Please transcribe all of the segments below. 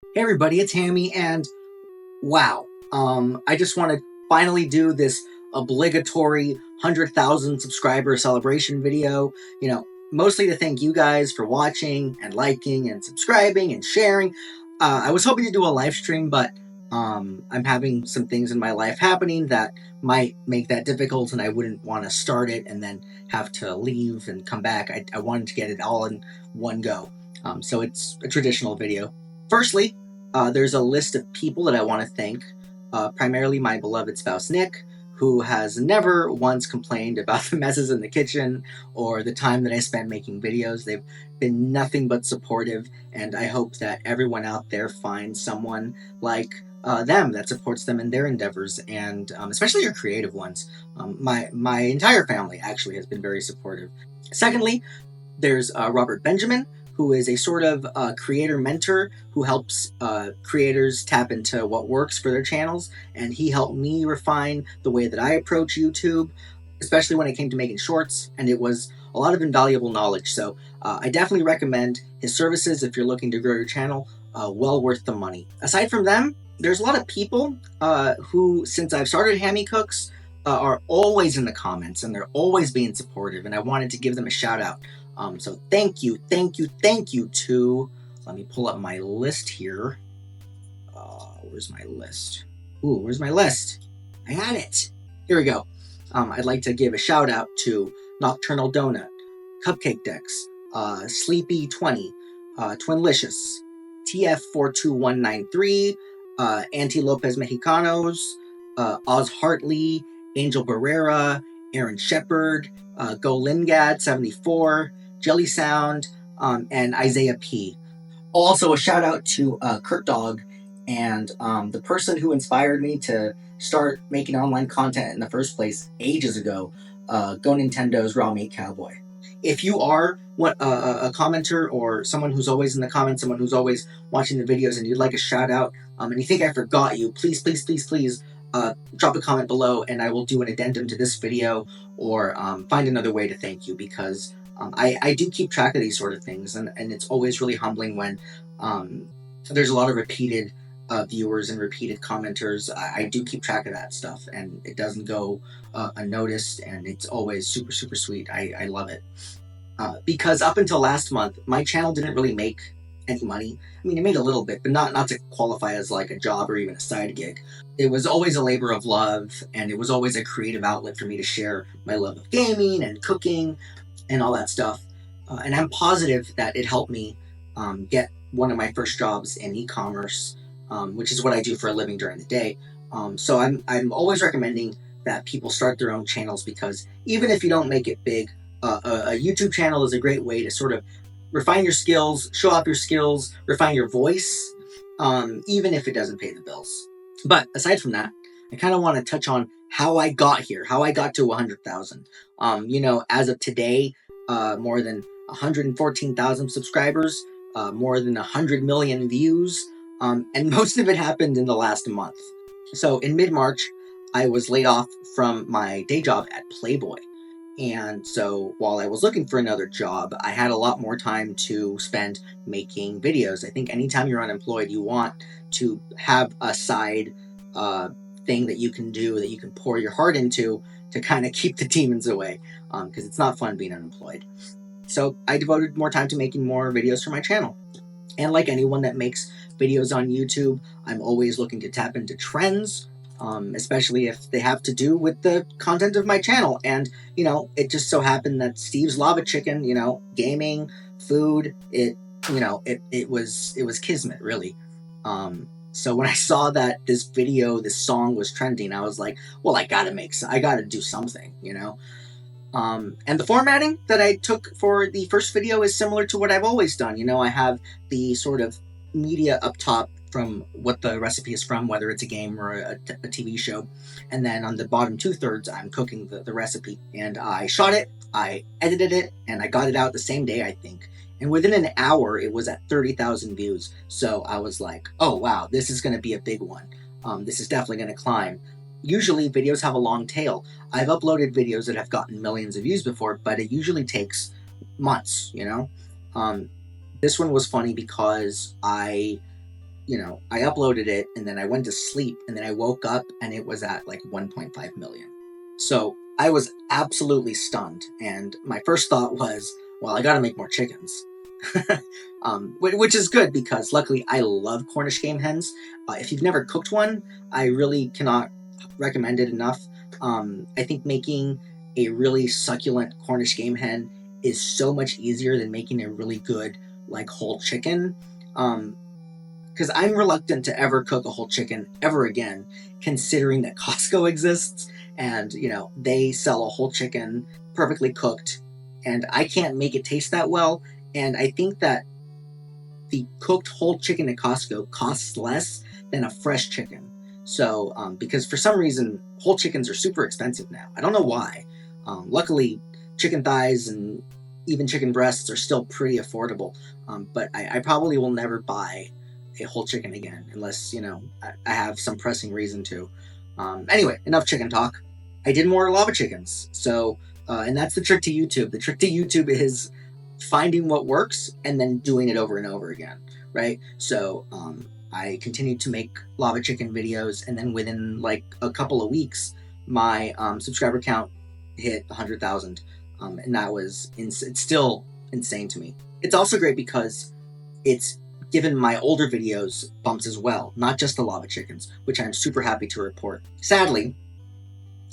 Hey everybody, it's Jammy, and wow, I just want to finally do this obligatory 100,000 subscriber celebration video. Mostly to thank you guys for watching and liking and subscribing and sharing. I was hoping to do a live stream, but I'm having some things in my life happening that might make that difficult, and I wouldn't want to start it and then have to leave and come back. I wanted to get it all in one go. So it's a traditional video. Firstly, there's a list of people that I want to thank, primarily my beloved spouse, Nick, who has never once complained about the messes in the kitchen or the time that I spend making videos. They've been nothing but supportive, and I hope that everyone out there finds someone like them that supports them in their endeavors, and especially your creative ones. My entire family actually has been very supportive. Secondly, there's Robert Benjamin, who is a sort of creator mentor who helps creators tap into what works for their channels, and he helped me refine the way that I approach YouTube, especially when it came to making shorts, and it was a lot of invaluable knowledge. So I definitely recommend his services if you're looking to grow your channel. Well worth the money. Aside from them, there's a lot of people who, since I've started Hammy Cooks, are always in the comments, and they're always being supportive, and I wanted to give them a shout out. So thank you to, let me pull up my list here. Where's my list? Ooh, where's my list? I had it. Here we go. I'd like to give a shout out to Nocturnal Donut, Cupcake Dex, Sleepy20, Twinlicious, TF42193, Auntie Lopez Mexicanos, Oz Hartley, Angel Barrera, Aaron Shepard, Go Lingad 74, Jelly Sound, and Isaiah P. Also, a shout out to Kurt Dog and the person who inspired me to start making online content in the first place ages ago, Go Nintendo's Raw Meat Cowboy. If you are a commenter or someone who's always in the comments, someone who's always watching the videos, and you'd like a shout out, and you think I forgot you, please drop a comment below, and I will do an addendum to this video or find another way to thank you, because I do keep track of these sort of things, and it's always really humbling when there's a lot of repeated viewers and repeated commenters. I do keep track of that stuff, and it doesn't go unnoticed, and it's always super sweet. I love it. Because up until last month, my channel didn't really make any money. I mean, it made a little bit, but not to qualify as like a job or even a side gig. It was always a labor of love, and it was always a creative outlet for me to share my love of gaming and cooking and all that stuff. And I'm positive that it helped me get one of my first jobs in e-commerce, which is what I do for a living during the day. So I'm always recommending that people start their own channels, because even if you don't make it big, a YouTube channel is a great way to sort of refine your skills, show off your skills, refine your voice, even if it doesn't pay the bills. But aside from that, I kind of want to touch on how I got here, how I got to 100,000. As of today, more than 114,000 subscribers, more than 100 million views, and most of it happened in the last month. So in mid-March, I was laid off from my day job at Playboy. And so while I was looking for another job, I had a lot more time to spend making videos. I think anytime you're unemployed, you want to have a side thing that you can do, that you can pour your heart into to kind of keep the demons away, because it's not fun being unemployed. So I devoted more time to making more videos for my channel. And like anyone that makes videos on YouTube, I'm always looking to tap into trends, especially if they have to do with the content of my channel. And, it just so happened that Steve's Lava Chicken, gaming, food, it was kismet, really. So when I saw that this song was trending, I was like, well, I gotta do something, and the formatting that I took for the first video is similar to what I've always done. I have the sort of media up top from what the recipe is from, whether it's a game or a TV show. And then on the bottom 2/3, I'm cooking the recipe. And I shot it, I edited it, and I got it out the same day, I think. And within an hour, it was at 30,000 views. So I was like, oh, wow, this is going to be a big one. This is definitely going to climb. Usually, videos have a long tail. I've uploaded videos that have gotten millions of views before, but it usually takes months, This one was funny because I I uploaded it and then I went to sleep and then I woke up and it was at like 1.5 million. So I was absolutely stunned. And my first thought was, well, I got to make more chickens. Which is good because luckily I love Cornish game hens. If you've never cooked one, I really cannot recommend it enough. I think making a really succulent Cornish game hen is so much easier than making a really good like whole chicken. Because I'm reluctant to ever cook a whole chicken ever again, considering that Costco exists and they sell a whole chicken perfectly cooked, and I can't make it taste that well. And I think that the cooked whole chicken at Costco costs less than a fresh chicken. So, because for some reason, whole chickens are super expensive now. I don't know why. Luckily, chicken thighs and even chicken breasts are still pretty affordable. But I probably will never buy a whole chicken again unless, I have some pressing reason to. Anyway, enough chicken talk. I did more lava chickens. So, and that's the trick to YouTube. The trick to YouTube is finding what works and then doing it over and over again, right? So I continued to make lava chicken videos, and then within like a couple of weeks, my subscriber count hit 100,000, and that was it's still insane to me. It's also great because it's given my older videos bumps as well, not just the lava chickens, which I'm super happy to report. Sadly,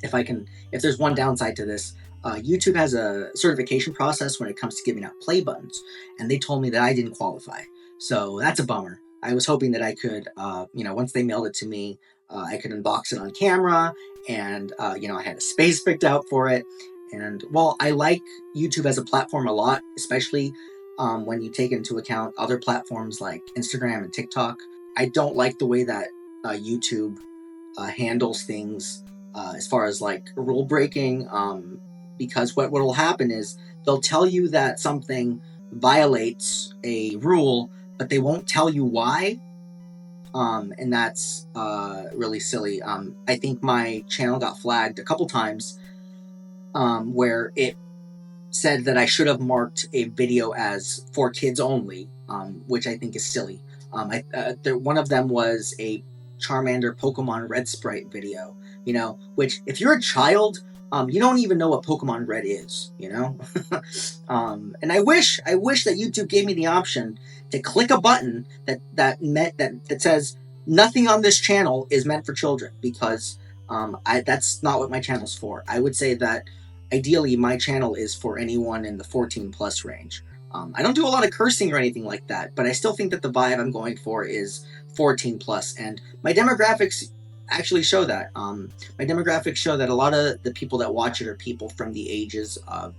if there's one downside to this, YouTube has a certification process when it comes to giving out play buttons, and they told me that I didn't qualify. So that's a bummer. I was hoping that I could, once they mailed it to me, I could unbox it on camera, and, I had a space picked out for it. And while I like YouTube as a platform a lot, especially when you take into account other platforms like Instagram and TikTok, I don't like the way that YouTube handles things as far as like rule breaking. Because what will happen is they'll tell you that something violates a rule, but they won't tell you why. And that's really silly. I think my channel got flagged a couple times where it said that I should have marked a video as for kids only, which I think is silly. One of them was a Charmander Pokemon Red Sprite video, which if you're a child, you don't even know what Pokemon Red is, and I wish that YouTube gave me the option to click a button that says nothing on this channel is meant for children, because that's not what my channel's for. I would say that ideally my channel is for anyone in the 14 plus range. I don't do a lot of cursing or anything like that, but I still think that the vibe I'm going for is 14 plus, and my demographics actually show that. My demographics show that a lot of the people that watch it are people from the ages of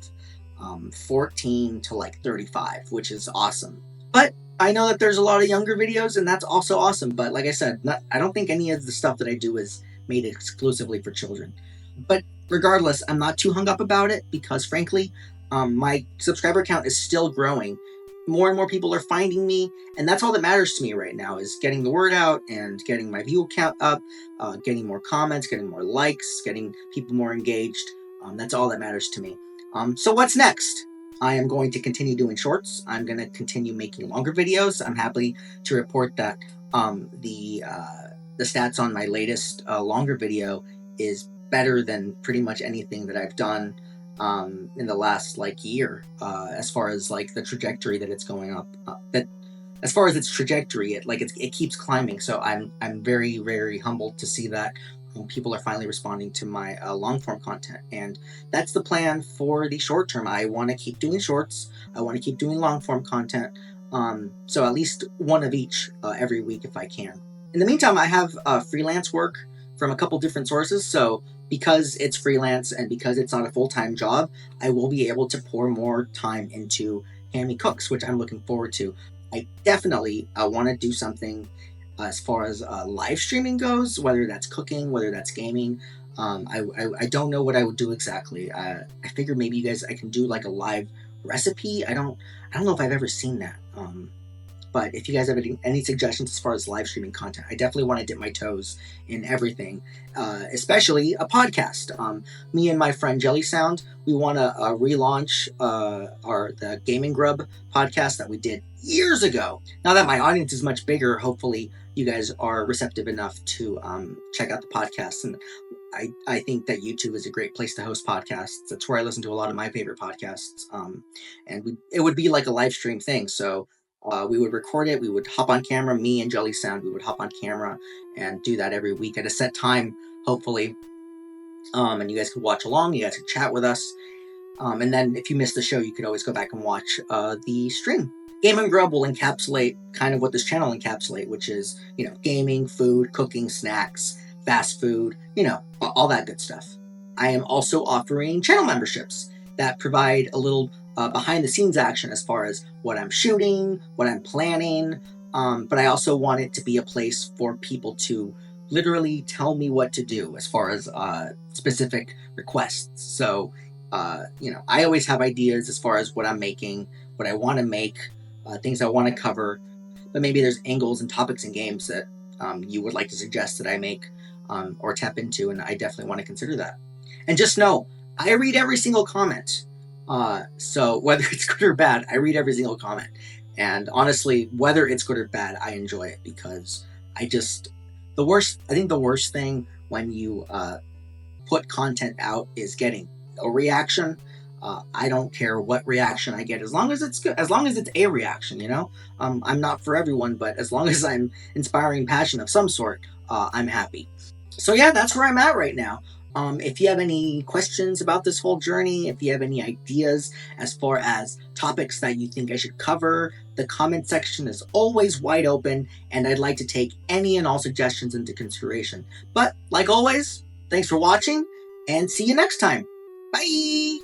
14 to like 35, which is awesome. But I know that there's a lot of younger videos, and that's also awesome. But like I said, I don't think any of the stuff that I do is made exclusively for children. But regardless, I'm not too hung up about it because, frankly, my subscriber count is still growing. More and more people are finding me, and that's all that matters to me right now, is getting the word out and getting my view count up, getting more comments, getting more likes, getting people more engaged. That's all that matters to me. So what's next? I am going to continue doing shorts. I'm going to continue making longer videos. I'm happy to report that the stats on my latest longer video is better than pretty much anything that I've done in the last year, as far as the trajectory that it's going up, that as far as its trajectory, it keeps climbing. So I'm very, very humbled to see that people are finally responding to my long form content, and that's the plan for the short term. I want to keep doing shorts. I want to keep doing long form content. So at least one of each every week if I can. In the meantime, I have freelance work from a couple different sources. So because it's freelance and because it's not a full-time job, I will be able to pour more time into Jammy Cooks, which I'm looking forward to. I definitely want to do something as far as live streaming goes, whether that's cooking, whether that's gaming. I don't know what I would do exactly. I figure maybe I can do a live recipe. I don't know if I've ever seen that. But if you guys have any suggestions as far as live streaming content, I definitely want to dip my toes in everything, especially a podcast. Me and my friend Jelly Sound, we want to relaunch the Gaming Grub podcast that we did years ago. Now that my audience is much bigger, hopefully you guys are receptive enough to check out the podcast. And I think that YouTube is a great place to host podcasts. That's where I listen to a lot of my favorite podcasts. And it would be like a live stream thing. So we would record it. We would hop on camera. Me and Jelly Sound, we would hop on camera and do that every week at a set time, hopefully. And you guys could watch along. You guys could chat with us. And then if you missed the show, you could always go back and watch the stream. Game and Grub will encapsulate kind of what this channel encapsulate, which is, gaming, food, cooking, snacks, fast food, all that good stuff. I am also offering channel memberships that provide a little behind the scenes action as far as what I'm shooting, what I'm planning. But I also want it to be a place for people to literally tell me what to do as far as specific requests. So, I always have ideas as far as what I'm making, what I want to make, things I want to cover, but maybe there's angles and topics and games that you would like to suggest that I make or tap into, and I definitely want to consider that. And just know, I read every single comment. So whether it's good or bad, I read every single comment. And honestly, whether it's good or bad, I enjoy it because I think the worst thing when you put content out is getting a reaction. I don't care what reaction I get, as long as it's good, as long as it's a reaction, I'm not for everyone, but as long as I'm inspiring passion of some sort, I'm happy. So yeah, that's where I'm at right now. If you have any questions about this whole journey, if you have any ideas as far as topics that you think I should cover, the comment section is always wide open, and I'd like to take any and all suggestions into consideration. But like always, thanks for watching, and see you next time. Bye!